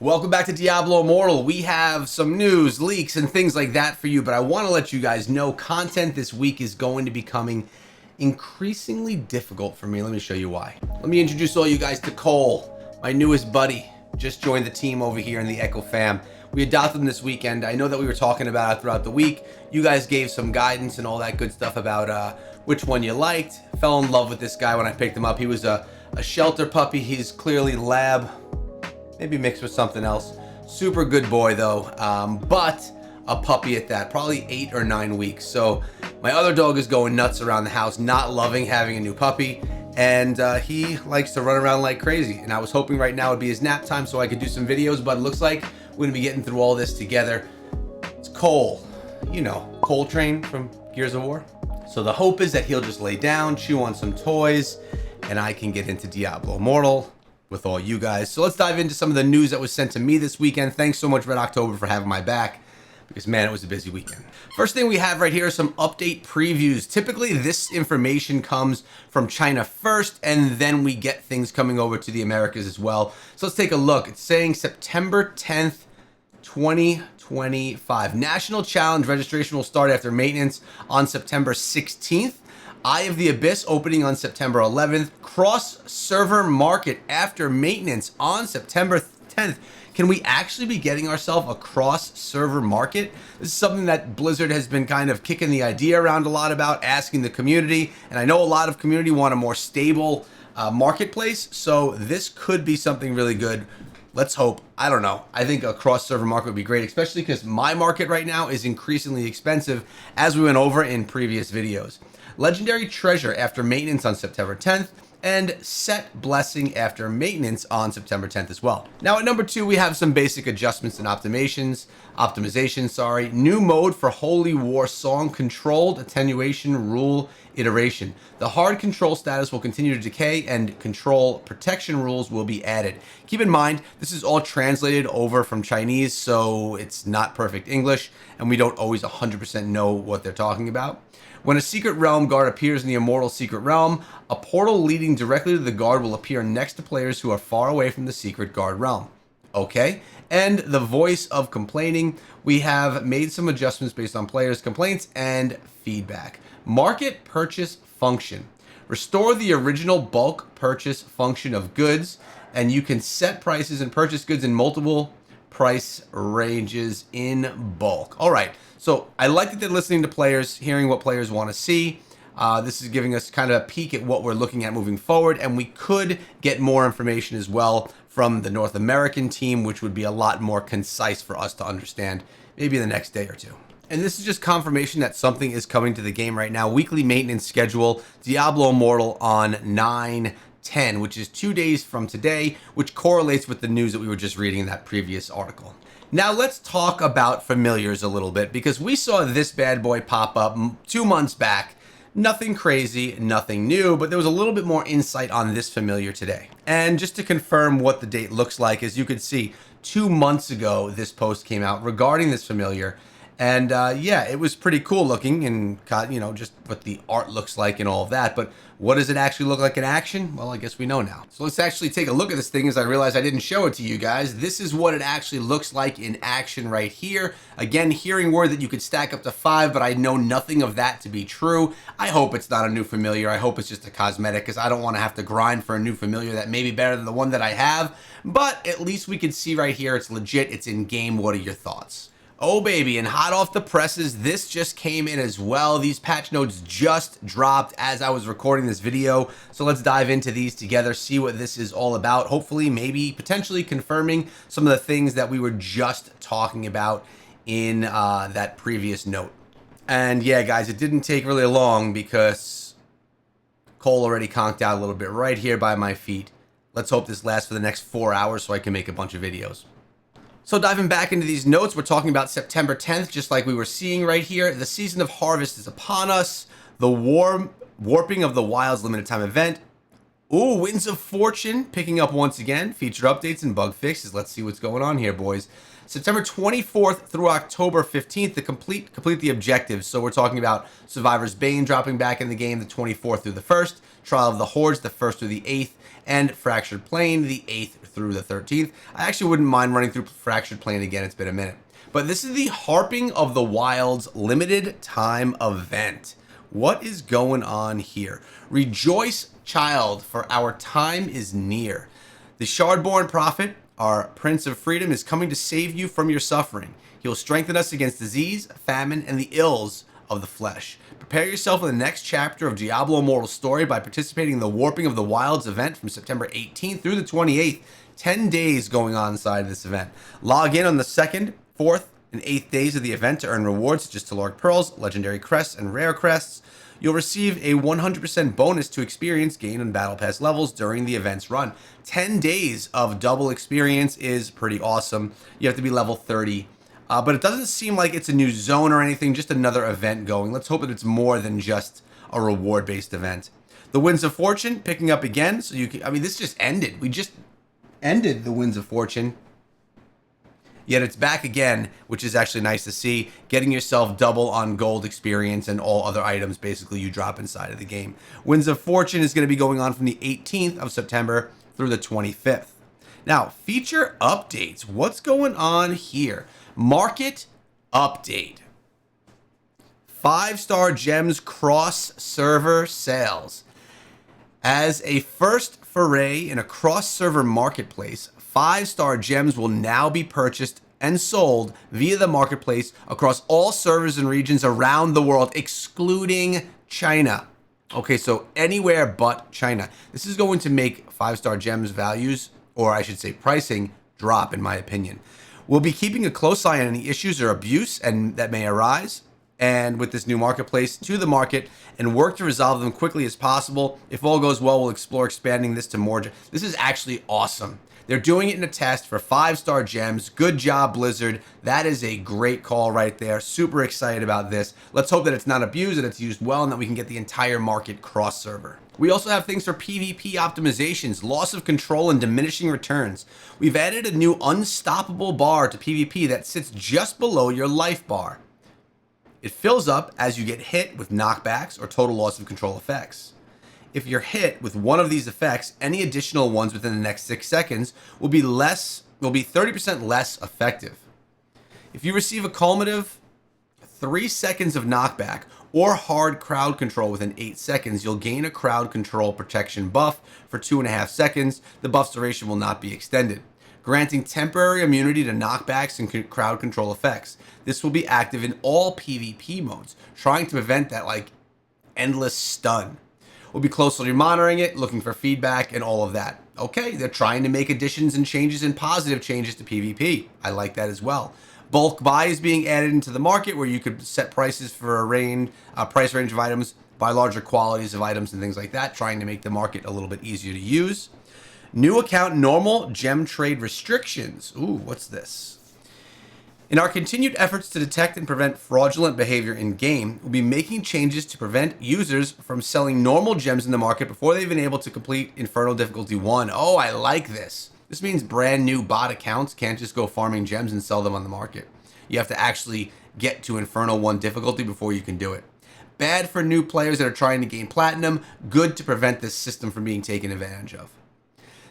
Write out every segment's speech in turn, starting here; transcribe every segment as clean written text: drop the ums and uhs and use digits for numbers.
Welcome back to Diablo Immortal. We have some news, leaks, and things like that for you, but I want to let you guys know content this week is going to be coming increasingly difficult for me. Let me show you why. Let me introduce all you guys to Cole, my newest buddy. Just joined the team over here in the Echo fam. We adopted him this weekend. I know that we were talking about it throughout the week. You guys gave some guidance and all that good stuff about which one you liked. Fell in love with this guy when I picked him up. He was a shelter puppy. He's clearly lab, maybe mixed with something else. Super good boy though, but a puppy at that, probably 8 or 9 weeks. So my other dog is going nuts around the house, not loving having a new puppy. And he likes to run around like crazy. And I was hoping right now would be his nap time so I could do some videos, but it looks like we're gonna be getting through all this together. It's Cole, you know, Cole Train from Gears of War. So the hope is that he'll just lay down, chew on some toys, and I can get into Diablo Immortal with all you guys. So let's dive into some of the news that was sent to me this weekend. Thanks so much, Red October, for having my back, because man, it was a busy weekend. First thing we have right here are some update previews. Typically this information comes from China first, and then we get things coming over to the Americas as well. So let's take a look. It's saying September 10th, 2025. National Challenge registration will start after maintenance on September 16th. Eye of the Abyss opening on September 11th. Cross-server market after maintenance on September 10th. Can we actually be getting ourselves a cross-server market? This is something that Blizzard has been kind of kicking the idea around a lot about, asking the community. And I know a lot of community want a more stable marketplace. So this could be something really good. Let's hope. I don't know. I think a cross-server market would be great, especially because my market right now is increasingly expensive, as we went over in previous videos. Legendary Treasure after maintenance on September 10th, and Set Blessing after maintenance on September 10th as well. Now at number 2, we have some basic adjustments and optimizations. New mode for Holy War Song, controlled attenuation rule iteration. The hard control status will continue to decay, and control protection rules will be added. Keep in mind, this is all translated over from Chinese, so it's not perfect English, and we don't always 100% know what they're talking about. When a secret realm guard appears in the Immortal Secret Realm, a portal leading directly to the guard will appear next to players who are far away from the secret guard realm. Okay, and the voice of complaining, we have made some adjustments based on players' complaints and feedback. Market purchase function. Restore the original bulk purchase function of goods, and you can set prices and purchase goods in multiple price ranges in bulk. All right, so I like that they're listening to players, hearing what players want to see. This is giving us kind of a peek at what we're looking at moving forward, and we could get more information as well from the North American team, which would be a lot more concise for us to understand maybe in the next day or two. And this is just confirmation that something is coming to the game right now. Weekly maintenance schedule, Diablo Immortal on 9/10, which is 2 days from today, which correlates with the news that we were just reading in that previous article. Now let's talk about familiars a little bit, because we saw this bad boy pop up 2 months back. Nothing crazy, nothing new, but there was a little bit more insight on this familiar today. And just to confirm what the date looks like, as you can see, 2 months ago this post came out regarding this familiar. And yeah, it was pretty cool looking, and you know, just what the art looks like and all of that. But what does it actually look like in action? Well, I guess we know now. So let's actually take a look at this thing, as I realized I didn't show it to you guys. This is what it actually looks like in action right here. Again, hearing word that you could stack up to 5, but I know nothing of that to be true. I hope it's not a new familiar. I hope it's just a cosmetic, because I don't want to have to grind for a new familiar that may be better than the one that I have. But at least we can see right here, it's legit, it's in game. What are your thoughts? Oh baby, and hot off the presses, this just came in as well. These patch notes just dropped as I was recording this video. So let's dive into these together, see what this is all about. Hopefully, maybe, potentially confirming some of the things that we were just talking about in that previous note. And yeah, guys, it didn't take really long, because Cole already conked out a little bit right here by my feet. Let's hope this lasts for the next 4 hours so I can make a bunch of videos. So diving back into these notes, we're talking about September 10th, just like we were seeing right here. The season of harvest is upon us. The warping of the wilds limited time event. Ooh, Winds of Fortune picking up once again. Feature updates and bug fixes. Let's see what's going on here, boys. September 24th through October 15th to complete the objectives. So we're talking about Survivor's Bane dropping back in the game the 24th through the 1st, Trial of the Hordes the 1st through the 8th, and Fractured Plane the 8th through the 13th. I actually wouldn't mind running through Fractured Plane again. It's been a minute. But this is the Harping of the Wilds limited time event. What is going on here? Rejoice, child, for our time is near. The Shardborn Prophet, our Prince of Freedom, is coming to save you from your suffering. He will strengthen us against disease, famine, and the ills of the flesh. Prepare yourself for the next chapter of Diablo Immortal story by participating in the Warping of the Wilds event from September 18th through the 28th. 10 days going on inside this event. Log in on the 2nd, 4th, and 8th days of the event to earn rewards such as Telluric Pearls, Legendary Crests, and Rare Crests. You'll receive a 100% bonus to experience gained on Battle Pass levels during the event's run. 10 days of double experience is pretty awesome. You have to be level 30. But it doesn't seem like it's a new zone or anything, just another event going. Let's hope that it's more than just a reward-based event. The Winds of Fortune picking up again. So you can, I mean, this just ended. We just ended the Winds of Fortune. Yet it's back again, which is actually nice to see. Getting yourself double on gold experience and all other items basically you drop inside of the game. Winds of Fortune is going to be going on from the 18th of September through the 25th. Now, feature updates. What's going on here? Market update. 5-star gems cross-server sales. As a first foray in a cross-server marketplace, 5-star gems will now be purchased and sold via the marketplace across all servers and regions around the world, excluding China. Okay, so anywhere but China. This is going to make 5-star gems values, or I should say pricing, drop, in my opinion. We'll be keeping a close eye on any issues or abuse that may arise, and with this new marketplace to the market, and work to resolve them quickly as possible. If all goes well, we'll explore expanding this to more. This is actually awesome. They're doing it in a test for 5-star gems. Good job, Blizzard. That is a great call right there. Super excited about this. Let's hope that it's not abused, that it's used well, and that we can get the entire market cross-server. We also have things for PvP optimizations, loss of control, and diminishing returns. We've added a new unstoppable bar to PvP that sits just below your life bar. It fills up as you get hit with knockbacks or total loss of control effects. If you're hit with one of these effects, any additional ones within the next 6 seconds will be 30% less effective. If you receive a cumulative 3 seconds of knockback or hard crowd control within 8 seconds, you'll gain a crowd control protection buff for 2.5 seconds. The buff's duration will not be extended, granting temporary immunity to knockbacks and crowd control effects. This will be active in all PvP modes, trying to prevent that endless stun. We'll be closely monitoring it, looking for feedback and all of that. Okay, they're trying to make additions and changes and positive changes to PvP. I like that as well. Bulk buy is being added into the market where you could set prices for a price range of items, buy larger qualities of items and things like that, trying to make the market a little bit easier to use. New account normal gem trade restrictions. Ooh, what's this? In our continued efforts to detect and prevent fraudulent behavior in-game, we'll be making changes to prevent users from selling normal gems in the market before they've been able to complete Infernal Difficulty 1. Oh, I like this. This means brand new bot accounts can't just go farming gems and sell them on the market. You have to actually get to Infernal 1 difficulty before you can do it. Bad for new players that are trying to gain Platinum. Good to prevent this system from being taken advantage of.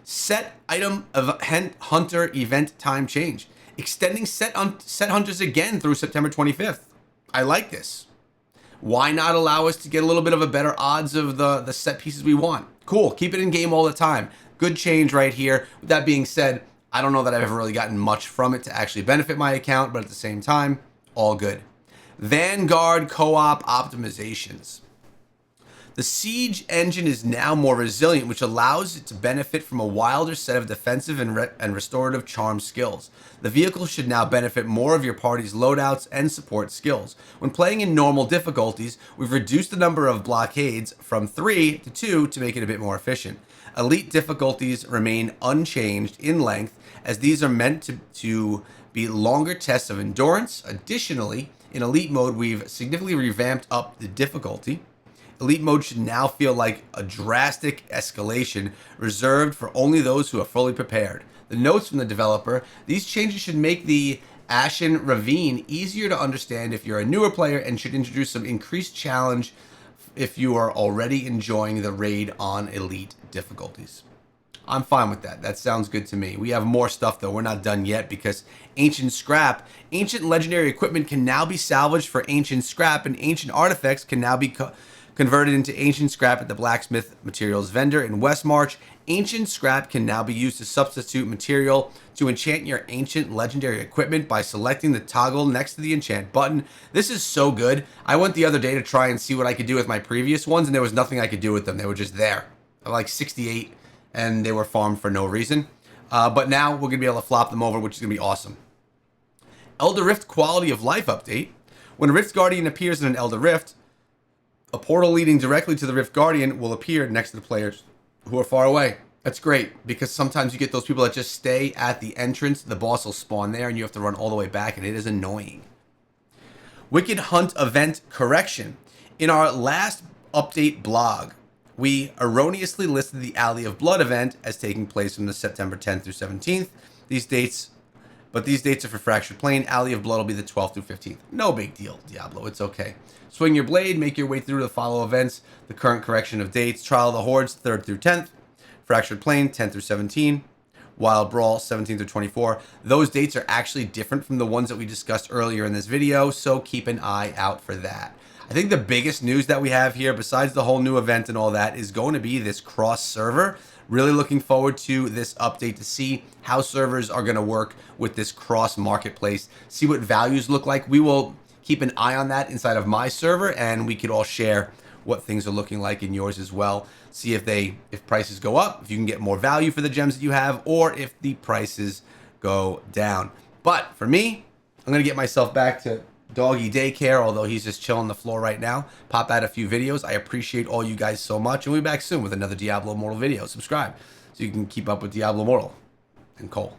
Set item of hunter event time change. Extending set hunters again through September 25th. I like this. Why not allow us to get a little bit of a better odds of the set pieces we want? Cool. Keep it in game all the time. Good change right here. With that being said, I don't know that I've ever really gotten much from it to actually benefit my account, but at the same time, all good. Vanguard co-op optimizations. The Siege engine is now more resilient, which allows it to benefit from a wilder set of defensive and restorative charm skills. The vehicle should now benefit more of your party's loadouts and support skills. When playing in normal difficulties, we've reduced the number of blockades from 3 to 2 to make it a bit more efficient. Elite difficulties remain unchanged in length, as these are meant to be longer tests of endurance. Additionally, in Elite mode, we've significantly revamped up the difficulty. Elite mode should now feel like a drastic escalation reserved for only those who are fully prepared. The notes from the developer: these changes should make the Ashen Ravine easier to understand if you're a newer player and should introduce some increased challenge if you are already enjoying the raid on Elite difficulties. I'm fine with that. That sounds good to me. We have more stuff, though. We're not done yet because ancient scrap, ancient legendary equipment can now be salvaged for ancient scrap, and ancient artifacts can now be converted into ancient scrap at the blacksmith materials vendor in Westmarch. Ancient scrap can now be used to substitute material to enchant your ancient legendary equipment by selecting the toggle next to the enchant button. This is so good. I went the other day to try and see what I could do with my previous ones, and there was nothing I could do with them. They were just there. I like 68. And they were farmed for no reason. But now we're going to be able to flop them over, which is going to be awesome. Elder Rift Quality of Life Update. When a Rift Guardian appears in an Elder Rift, a portal leading directly to the Rift Guardian will appear next to the players who are far away. That's great, because sometimes you get those people that just stay at the entrance. The boss will spawn there, and you have to run all the way back, and it is annoying. Wicked Hunt Event Correction. In our last update blog, we erroneously listed the Alley of Blood event as taking place from the September 10th through 17th. These dates are for Fractured Plane. Alley of Blood will be the 12th through 15th. No big deal, Diablo. It's okay. Swing your blade. Make your way through the follow events. The current correction of dates: Trial of the Hordes, 3rd through 10th. Fractured Plane, 10th through 17. Wild Brawl, 17th through 24. Those dates are actually different from the ones that we discussed earlier in this video, so keep an eye out for that. I think the biggest news that we have here, besides the whole new event and all that, is going to be this cross server. Really looking forward to this update to see how servers are going to work with this cross marketplace, see what values look like. We will keep an eye on that inside of my server, and we could all share what things are looking like in yours as well. See if prices go up, if you can get more value for the gems that you have, or if the prices go down. But for me, I'm going to get myself back to doggy daycare, although he's just chilling on the floor right now. Pop out a few videos. I appreciate all you guys so much, and we'll be back soon with another Diablo Immortal video. Subscribe so you can keep up with Diablo Immortal and Cole.